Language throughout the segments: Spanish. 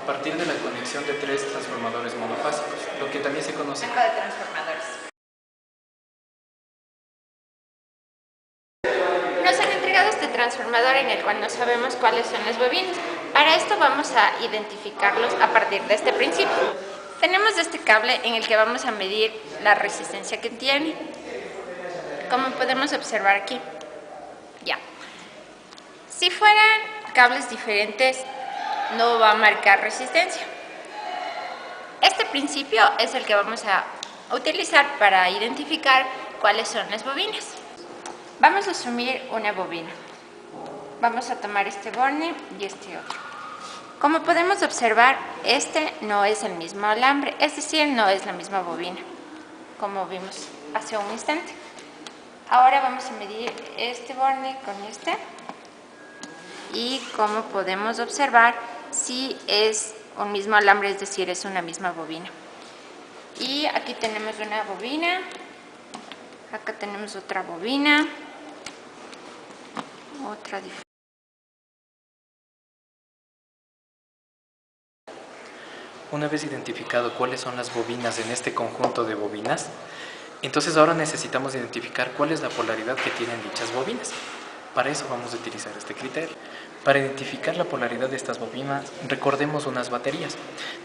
a partir de la conexión de 3 transformadores monofásicos, lo que también se conoce Banco de transformadores. Nos han entregado este transformador en el cual no sabemos cuáles son las bobinas. Para esto vamos a identificarlos a partir de este principio. Tenemos este cable en el que vamos a medir la resistencia que tiene. Como podemos observar aquí. Ya. Si fueran cables diferentes, no va a marcar resistencia. Este principio es el que vamos a utilizar para identificar cuáles son las bobinas. Vamos a asumir una bobina. Vamos a tomar este borne y este otro. Como podemos observar, este no es el mismo alambre, es decir, no es la misma bobina, como vimos hace un instante. Ahora vamos a medir este borne con este y como podemos observar, si es un mismo alambre, es decir, es una misma bobina. Y aquí tenemos una bobina, acá tenemos otra bobina, otra diferente. Una vez identificado cuáles son las bobinas en este conjunto de bobinas, entonces ahora necesitamos identificar cuál es la polaridad que tienen dichas bobinas. Para eso vamos a utilizar este criterio. Para identificar la polaridad de estas bobinas, recordemos unas baterías.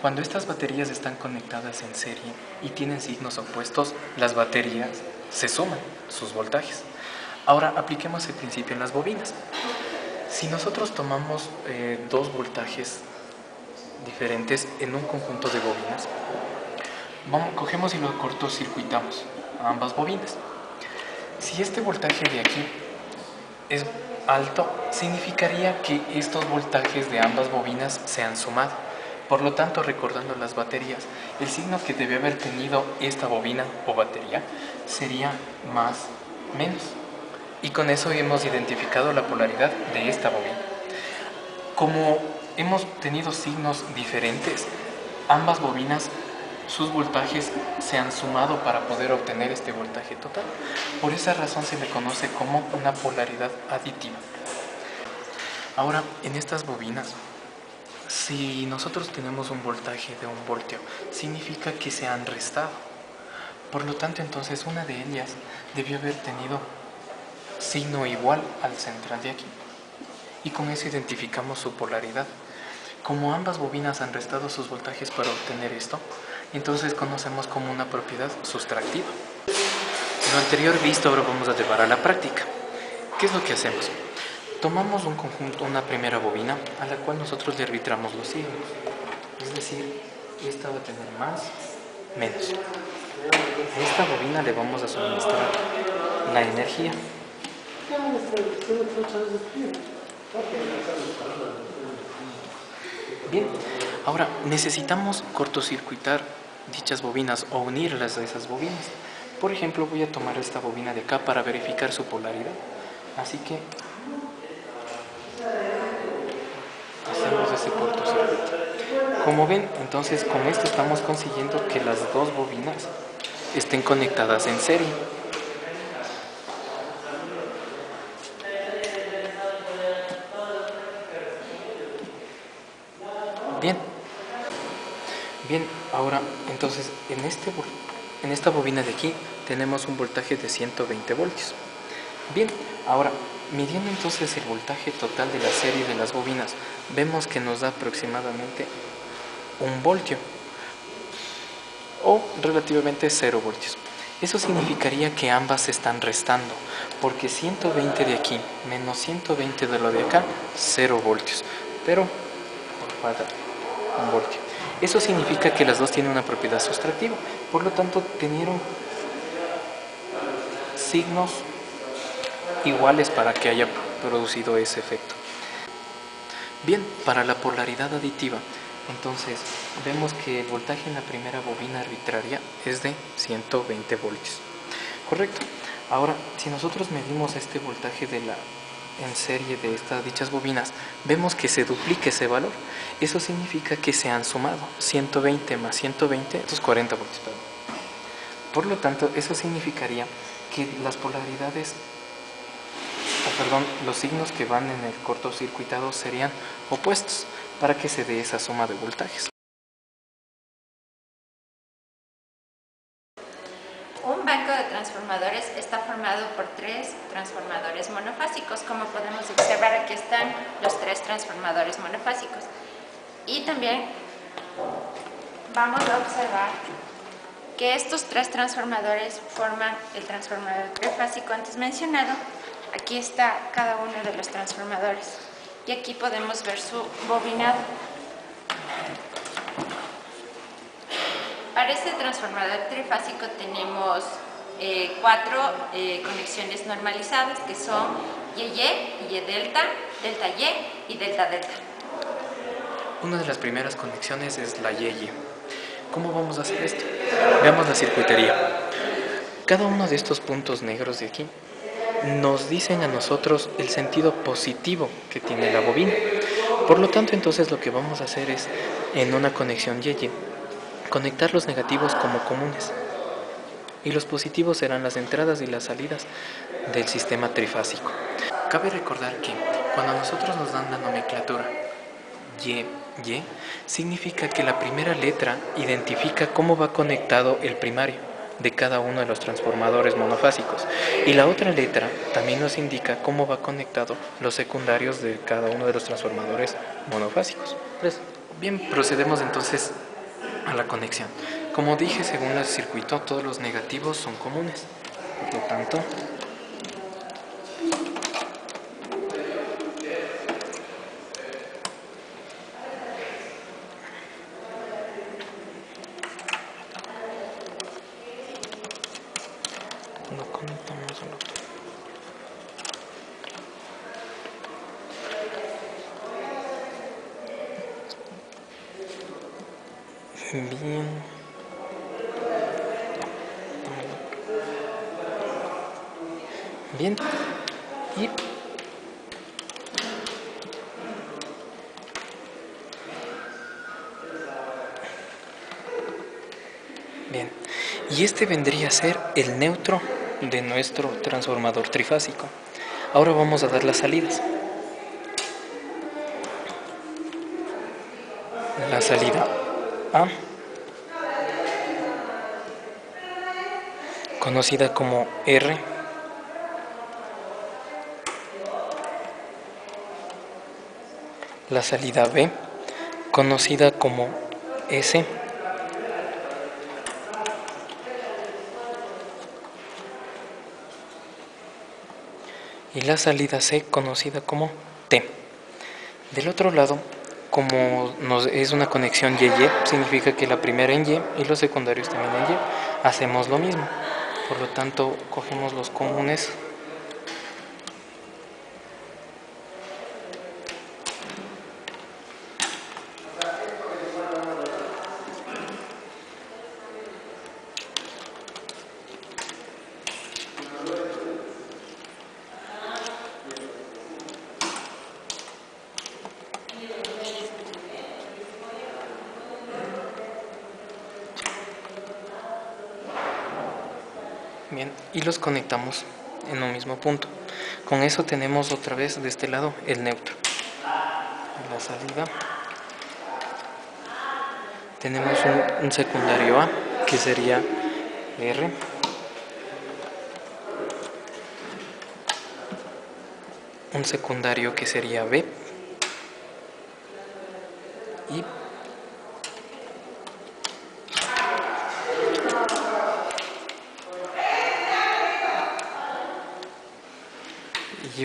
Cuando estas baterías están conectadas en serie y tienen signos opuestos, las baterías se suman sus voltajes. Ahora apliquemos el principio en las bobinas. Si nosotros tomamos 2 voltajes diferentes en un conjunto de bobinas, cogemos y lo cortocircuitamos a ambas bobinas. Si este voltaje de aquí es alto, significaría que estos voltajes de ambas bobinas se han sumado. Por lo tanto, recordando las baterías, el signo que debe haber tenido esta bobina o batería sería más menos. Y con eso hemos identificado la polaridad de esta bobina. Como hemos tenido signos diferentes, ambas bobinas, sus voltajes se han sumado para poder obtener este voltaje total. Por esa razón se le conoce como una polaridad aditiva. Ahora, en estas bobinas, si nosotros tenemos un voltaje de 1 voltio, significa que se han restado. Por lo tanto, entonces, una de ellas debió haber tenido signo igual al central de aquí. Y con eso identificamos su polaridad. Como ambas bobinas han restado sus voltajes para obtener esto, entonces conocemos como una propiedad sustractiva. Lo anterior visto ahora vamos a llevar a la práctica. ¿Qué es lo que hacemos? Tomamos un conjunto, una primera bobina, a la cual nosotros le arbitramos los signos. Es decir, esta va a tener más, menos. A esta bobina le vamos a suministrar la energía. Bien, ahora necesitamos cortocircuitar dichas bobinas o unirlas a esas bobinas. Por ejemplo, voy a tomar esta bobina de acá para verificar su polaridad. Así que hacemos ese cortocircuito. Como ven, entonces con esto estamos consiguiendo que las 2 bobinas estén conectadas en serie. Bien, ahora entonces en esta bobina de aquí tenemos un voltaje de 120 voltios. Bien, ahora midiendo entonces el voltaje total de la serie de las bobinas, vemos que nos da aproximadamente 1 voltio o relativamente 0 voltios. Eso significaría que ambas se están restando, porque 120 de aquí menos 120 de lo de acá, 0 voltios, pero falta 1 voltio. Eso significa que las dos tienen una propiedad sustractiva, por lo tanto tenieron signos iguales para que haya producido ese efecto. Bien, para la polaridad aditiva, entonces vemos que el voltaje en la primera bobina arbitraria es de 120 voltios. Correcto. Ahora, si nosotros medimos este voltaje en serie de dichas bobinas, vemos que se duplica ese valor. Eso significa que se han sumado 120 más 120, estos 40 voltios. Por lo tanto, eso significaría que las polaridades, los signos que van en el cortocircuitado serían opuestos. para que se dé esa suma de voltajes. Un banco de transformadores está formado por 3 transformadores monofásicos. Como podemos observar, aquí están los 3 transformadores monofásicos. Y también vamos a observar que estos 3 transformadores forman el transformador trifásico antes mencionado. Aquí está cada uno de los transformadores y aquí podemos ver su bobinado. Para este transformador trifásico tenemos 4 conexiones normalizadas, que son YY, Y delta, delta Y y delta delta. Una de las primeras conexiones es la YY. ¿Cómo vamos a hacer esto? Veamos la circuitería. Cada uno de estos puntos negros de aquí nos dicen a nosotros el sentido positivo que tiene la bobina. Por lo tanto, entonces lo que vamos a hacer es, en una conexión YY, conectar los negativos como comunes. Y los positivos serán las entradas y las salidas del sistema trifásico. Cabe recordar que cuando a nosotros nos dan la nomenclatura Y, significa que la primera letra identifica cómo va conectado el primario de cada uno de los transformadores monofásicos, y la otra letra también nos indica cómo va conectado los secundarios de cada uno de los transformadores monofásicos. Bien, procedemos entonces a la conexión. Como dije, según el circuito, todos los negativos son comunes. Por lo tanto, lo conectamos al otro. Bien. Bien. Y bien. Y este vendría a ser el neutro de nuestro transformador trifásico. Ahora vamos a dar las salidas. La salida A, conocida como R, la salida B, conocida como S, y la salida C, conocida como T. Del otro lado, como es una conexión YY, significa que la primera en Y y los secundarios también en Y. Hacemos lo mismo. Por lo tanto, cogemos los comunes . Bien, y los conectamos en un mismo punto. Con eso tenemos otra vez de este lado el neutro. En la salida tenemos un secundario A, que sería R, un secundario que sería B, y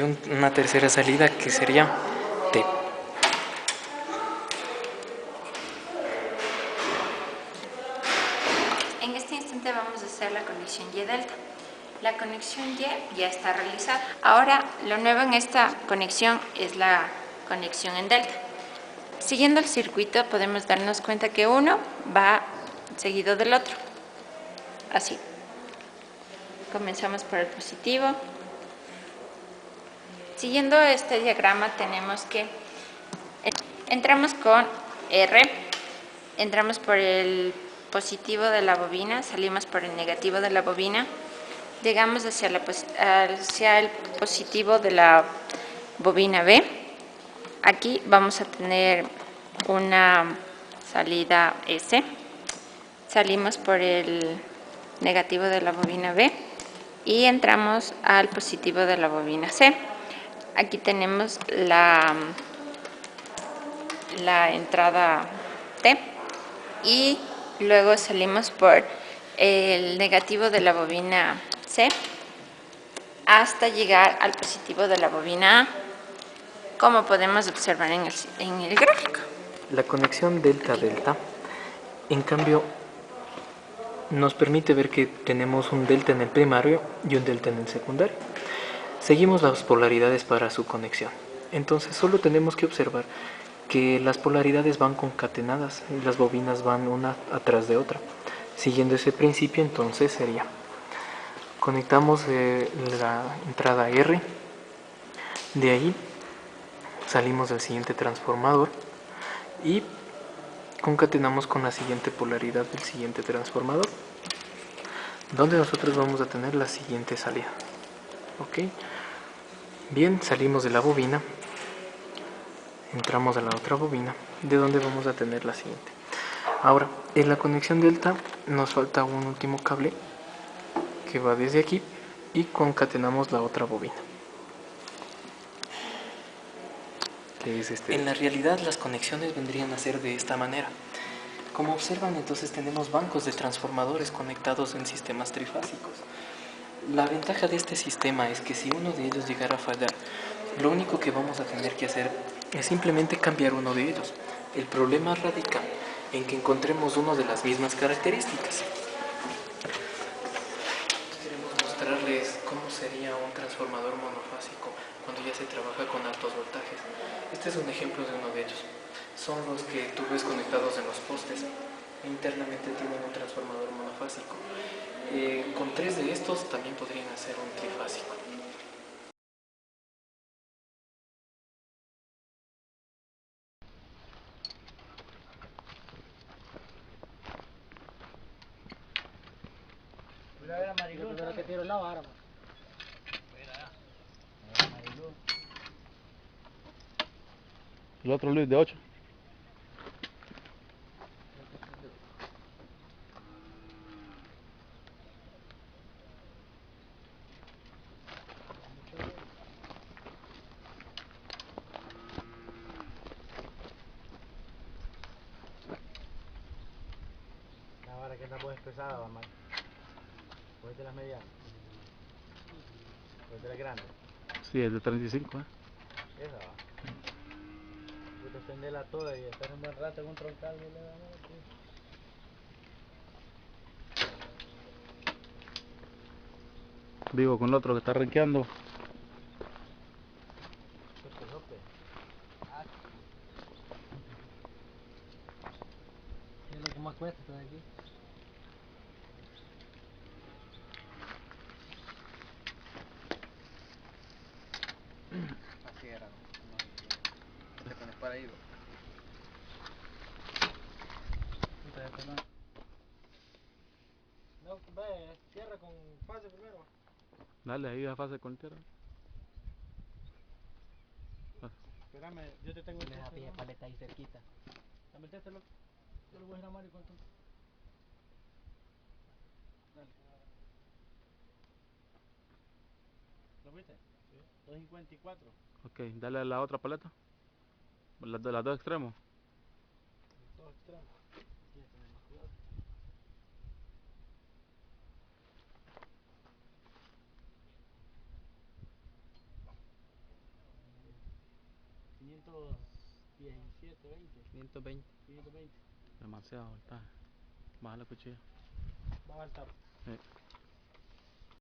una tercera salida que sería T. En este instante vamos a hacer la conexión Y delta. La conexión Y ya está realizada. Ahora, lo nuevo en esta conexión es la conexión en delta. Siguiendo el circuito podemos darnos cuenta que uno va seguido del otro. Así. Comenzamos por el positivo. Siguiendo este diagrama tenemos que entramos con R, entramos por el positivo de la bobina, salimos por el negativo de la bobina, llegamos hacia el positivo de la bobina B. Aquí vamos a tener una salida S, salimos por el negativo de la bobina B y entramos al positivo de la bobina C. Aquí tenemos la entrada T y luego salimos por el negativo de la bobina C hasta llegar al positivo de la bobina A, como podemos observar en el gráfico. La conexión delta-delta, en cambio, nos permite ver que tenemos un delta en el primario y un delta en el secundario. Seguimos las polaridades para su conexión. Entonces solo tenemos que observar que las polaridades van concatenadas y las bobinas van una atrás de otra. Siguiendo ese principio, entonces sería: conectamos la entrada R, de ahí salimos del siguiente transformador y concatenamos con la siguiente polaridad del siguiente transformador, donde nosotros vamos a tener la siguiente salida. Ok, bien, salimos de la bobina, entramos a la otra bobina, de donde vamos a tener la siguiente. Ahora, en la conexión delta nos falta un último cable que va desde aquí y concatenamos la otra bobina, que es este. En la realidad las conexiones vendrían a ser de esta manera. Como observan, entonces tenemos bancos de transformadores conectados en sistemas trifásicos. La ventaja de este sistema es que si uno de ellos llegara a fallar, lo único que vamos a tener que hacer es simplemente cambiar uno de ellos. El problema radica en que encontremos uno de las mismas características. Queremos mostrarles cómo sería un transformador monofásico cuando ya se trabaja con altos voltajes. Este es un ejemplo de uno de ellos. Son los que tú ves conectados en los postes. Internamente tienen un transformador monofásico. Con 3 de estos también podrían hacer un trifásico. El otro Luis de 8. La vara que está pues pesada, va mal. Cogete las medianas. Cogete las grandes. Sí, es de 35, ¿eh? Esa va. Puta, extenderla toda y estar un buen rato en un troncal. Y le da nada, tío. Digo, con el otro que está renqueando. Sope, sope. Ah. ¿Qué es lo que más cuesta estar aquí? Así era, no te pones para ahí, bro. No, ve, cierra con fase primero. Dale ahí a fase con tierra. Espérame, yo te tengo el teste. Deja paleta ahí cerquita. Dame el teste, loco. Yo lo voy a ir a Mario con tú. Dale. ¿Lo viste? Sí. 254. Ok, dale a la otra paleta. Las de las dos extremos. Dos extremos. Tienes que tener más cuidado. 517, 20. 520. 520. Demasiado voltaje. Baja la cuchilla. Baja el tap. Sí.